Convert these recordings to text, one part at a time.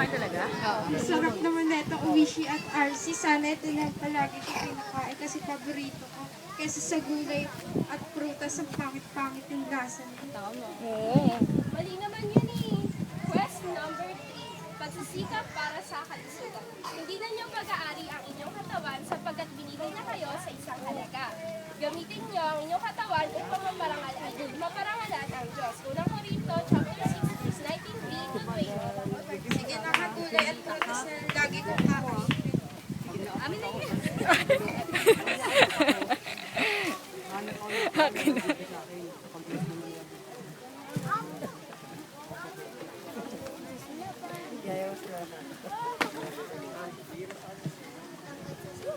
Kumakain talaga? Oo. Sarap naman na itong uwishi at RC. Sana ito na palagi ko pinakain kasi paborito ko. Kesa sa gulay at prutas, ang pangit-pangit yung lasa niya. Tama. Oo. Mali naman yun eh. Quest number 3. Pagsisikap para sa kalusugan. Hindi na niyong pag-aari ang inyong katawan sapagkat binili na kayo sa isang halaga. Gamitin niyo ang inyong katawan upang maparangalan ang Diyos. Unang Korinto, chapter 6, verse 19b to 20. Sige na nga, gulay at prutas na lagi kong kakain. Amin na yun. Akin na.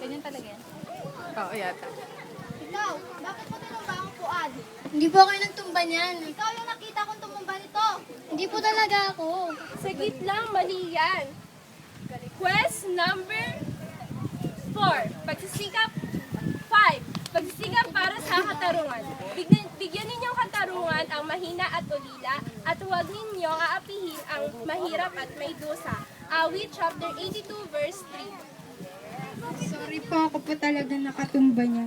Ganyan talaga yan. Oo, yata. Ikaw, bakit mo tinumba ang puan? Hindi po kayo nagtumba niyan. Ikaw yung nakita kong tumumba nito. Hindi po talaga ako. Saglit lang, mali yan. Quest number 4. Pagsisikap 5. Pagsisikap para sa katarungan. Bigyan ninyong katarungan ang mahina at ulila at huwag ninyong aapihin ang mahirap at may dusa. Awit chapter 82 verse 3. Sorry po, ako po talaga nakatumba niya.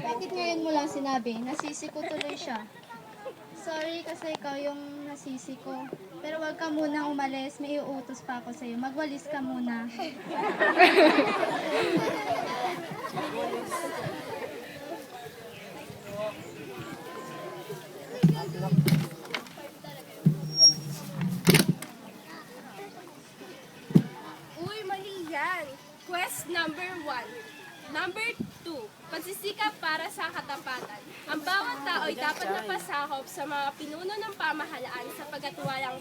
Bakit ngayon mo lang sinabi? Nasisi ko tuloy siya. Sorry kasi ikaw yung nasisi ko. Pero wag ka muna umalis, may iuutos pa ako sa'yo. Magwalis ka muna. Uy, mali yan. Quest number 1. Number 2. Pagsisikap para sa katapatan. Ang bawat tao ay dapat napasakop sa mga pinuno ng pamahalaan sapagkat walang